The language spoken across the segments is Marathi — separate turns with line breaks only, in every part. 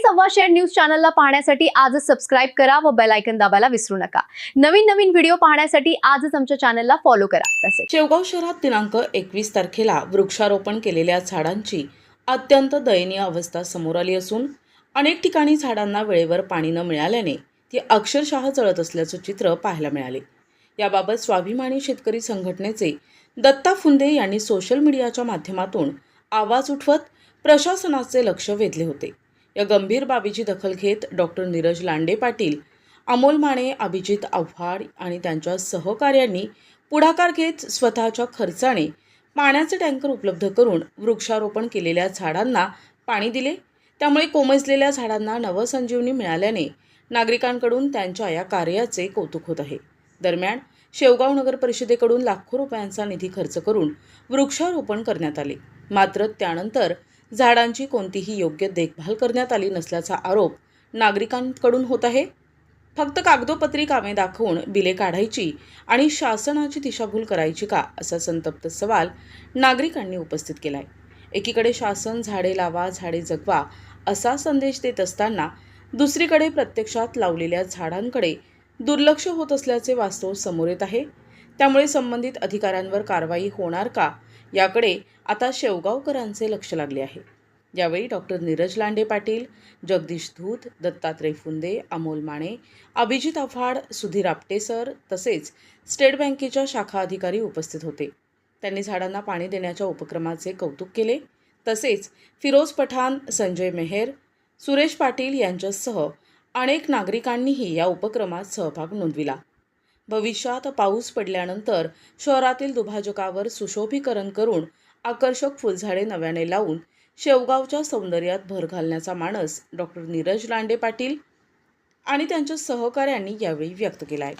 सव्वाशेर न्यूज चॅनलला पाहण्यासाठी आजच सबस्क्राइब करा व बेल आयकॉन दाबायला विसरू नका। नवीन नवीन व्हिडिओ पाहण्यासाठी आजच आमच्या चॅनलला फॉलो करा। तसेच
शेवगाव शहरात दिनांक 21 तारखेला वृक्षारोपण केलेल्या झाडांची अत्यंत दयनीय अवस्था समोर आली असून अनेक ठिकाणी झाडांना वेळेवर पाणी न मिळाल्याने ती अक्षरशः जळत असल्याचे चित्र पाहायला मिळाले। याबाबत स्वाभिमानी शेतकरी संघटनेचे दत्ता फुंदे यांनी सोशल मीडियाच्या माध्यमातून आवाज उठवत प्रशासनाचे लक्ष वेधले होते। या गंभीर बाबीची दखल घेत डॉक्टर नीरज लांडे पाटील, अमोल माने, अभिजित आव्हाड आणि त्यांच्या सहकार्यांनी पुढाकार घेत स्वतःच्या खर्चाने पाण्याचे टँकर उपलब्ध करून वृक्षारोपण केलेल्या झाडांना पाणी दिले। त्यामुळे कोमेजलेल्या झाडांना नवसंजीवनी मिळाल्याने नागरिकांकडून त्यांच्या या कार्याचे कौतुक होत आहे। दरम्यान शेवगाव नगर परिषदेकडून लाखो रुपयांचा निधी खर्च करून वृक्षारोपण करण्यात आले, मात्र त्यानंतर झाडांची कोणतीही योग्य देखभाल करण्यात आली नसल्याचा आरोप नागरिकांकडून होत आहे। फक्त कागदोपत्री कामे दाखवून बिले काढायची आणि शासनाची दिशाभूल करायची का, असा संतप्त सवाल नागरिकांनी उपस्थित केलाय। एकीकडे शासन झाडे लावा, झाडे जगवा असा संदेश देत असताना दुसरीकडे प्रत्यक्षात लावलेल्या झाडांकडे दुर्लक्ष होत असल्याचे वास्तव समोर येत आहे। त्यामुळे संबंधित अधिकाऱ्यांवर कारवाई होणार का, याकडे आता शेवगावकरांचे लक्ष लागले आहे। यावेळी डॉक्टर नीरज लांडे पाटील, जगदीश धूत, दत्तात्रय फुंदे, अमोल माने, अभिजित आव्हाड, सुधीर आपटे सर तसेच स्टेट बँकेच्या शाखा अधिकारी उपस्थित होते। त्यांनी झाडांना पाणी देण्याच्या उपक्रमाचे कौतुक केले। तसेच फिरोज पठाण, संजय मेहर, सुरेश पाटील यांच्यासह अनेक नागरिकांनीही या उपक्रमात सहभाग नोंदविला। भविष्यात पाऊस पडल्यानंतर शहरातील दुभाजकावर सुशोभीकरण करून आकर्षक फुलझाडे नव्याने लावून शेवगावच्या सौंदर्यात भर घालण्याचा मानस डॉक्टर नीरज लांडे पाटील आणि त्यांच्या सहकाऱ्यांनी यावेळी व्यक्त केला आहे।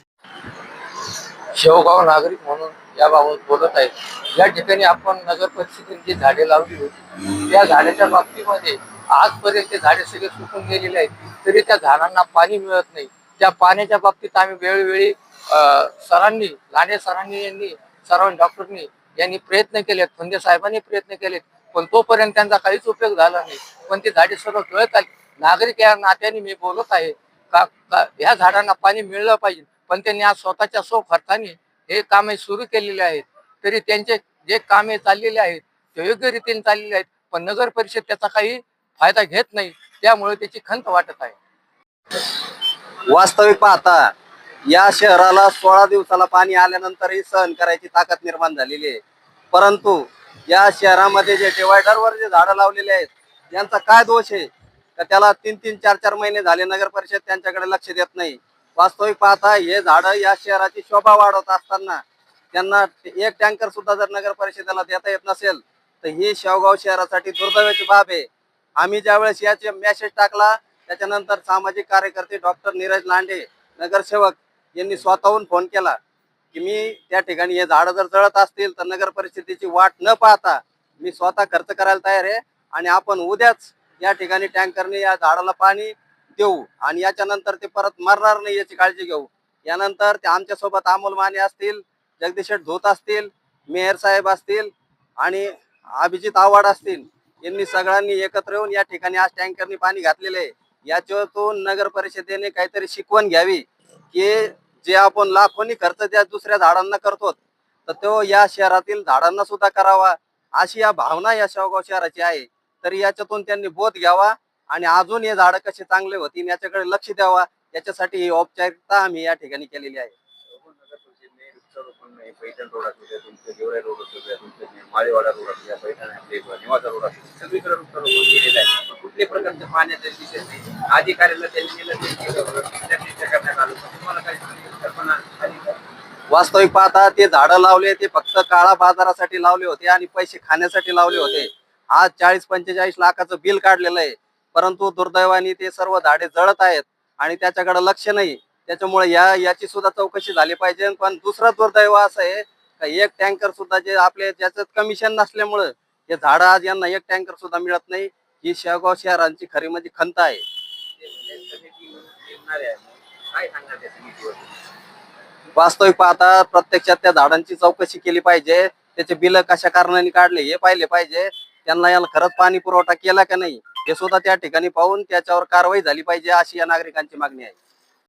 शेवगाव नागरिक म्हणून याबाबत बोलत आहेत। या ठिकाणी आपण नगर परिषदेने जी झाडे लावली होती त्या झाडाच्या बाबतीमध्ये आजपर्यंत ते झाडे सगळे सुकून गेलेले आहेत, तरी त्या झाडांना पाणी मिळत नाही। त्या पाण्याच्या बाबतीत आम्ही वेळोवेळी सरांनी, लांडे सरांनी यांनी, सर्व डॉक्टरनी यांनी प्रयत्न केलेत, फुंदे साहेबांनी प्रयत्न केलेत, पण तोपर्यंत त्यांचा काहीच उपयोग झाला नाही। पण ती झाडे सर्व जळत आली। नागरिक या नात्याने मी बोलत आहे का या झाडांना पाणी मिळलं पाहिजे, पण त्यांनी आज स्वतःच्या खर्चाने हे कामे सुरू केलेले आहेत। तरी त्यांचे जे कामे चाललेले आहेत ते योग्य रीतीने चाललेले आहेत, पण नगर परिषद त्याचा काही फायदा घेत नाही, त्यामुळे त्याची खंत वाटत आहे।
वास्तविक पाहता या शहराला 16 दिवसाला पाणी आल्यानंतरही सहन करायची ताकद निर्माण झालेली आहे, परंतु या शहरामध्ये जे डिवायडरवर जे झाडं लावलेले आहेत यांचा काय दोष आहे का त्याला 3-3, 4-4 महिने झाले नगर परिषद त्यांच्याकडे लक्ष देत नाही। वास्तविक पाहता हे झाडं या शहराची शोभा वाढवत असताना त्यांना एक टँकर सुद्धा जर नगर परिषदेला देता येत नसेल तर ही शेवगाव शहरासाठी दुर्दैवाची बाब आहे। आम्ही ज्यावेळेस याचे मेसेज टाकला त्याच्यानंतर सामाजिक कार्यकर्ते डॉक्टर नीरज लांडे नगरसेवक यांनी स्वतःहून फोन केला की मी त्या ठिकाणी हे झाडं जर जळत असतील तर नगर परिषदेची वाट न पाहता मी स्वतः खर्च करायला तयार आहे आणि आपण उद्याच या ठिकाणी टँकरने या झाडाला पाणी देऊ आणि याच्यानंतर ते परत मरणार नाही याची काळजी घेऊ। यानंतर ते आमच्यासोबत अमोल माने असतील, जगदीश धूत असतील, मेहर साहेब असतील आणि अभिजित आव्हाड असतील, यांनी सगळ्यांनी एकत्र येऊन या ठिकाणी आज टँकरने पाणी घातलेले आहे। याच्यातून नगर परिषदेने काहीतरी शिकवण घ्यावी की जे आपण लाखोनी खर्च त्या दुसऱ्या झाडांना करतो तर तो या शहरातील झाडांना सुद्धा करावा, अशी या भावना या शेवगाव शहराची आहे। तरी याच्यातून त्यांनी बोध घ्यावा आणि अजून हे झाडं कसे चांगले होतील याच्याकडे लक्ष द्यावा, याच्यासाठी ही औपचारिकता आम्ही या ठिकाणी केलेली आहे।
पैठण रोड असू तुमचे गेवराई रोड असू तुमचे माळेवाडा रोड असू पैठण आपले निवासा रोड असू सगळीकडे वृक्षारोपण केलेलं आहे। कुठल्याही प्रकारच्या पाण्याचा विषय नाही। अधिकाऱ्यांना त्यांनी करण्यात आलं, तुम्हाला काही कल्पना आली का?
वास्तविक पाहता ते झाडं लावले ते फक्त काळा बाजारासाठी लावले होते आणि पैसे खाण्यासाठी लावले होते। आज 40-45 लाखाचं बिल काढलेलं आहे, परंतु दुर्दैवाने ते सर्व झाडे जळत आहेत आणि त्याच्याकडे लक्ष नाही। त्याच्यामुळे याची सुद्धा चौकशी झाली पाहिजे। पण दुसरा दुर्दैव असं आहे का एक टँकर सुद्धा जे आपले ज्याचं कमिशन नसल्यामुळे हे झाडं आज यांना एक टँकर सुद्धा मिळत नाही। ही शेवगाव शहरांची खरी म्हणजे खंत आहे। वास्तविक पाहता प्रत्यक्षात त्या झाडांची चौकशी केली पाहिजे, त्याचे बिल कशा कारणाने काढले हे पाहिले पाहिजे, त्यांना याला खरंच पाणी पुरवठा केला का नाही हे सुद्धा त्या ठिकाणी पाहून त्याच्यावर कारवाई झाली पाहिजे अशी या नागरिकांची मागणी आहे.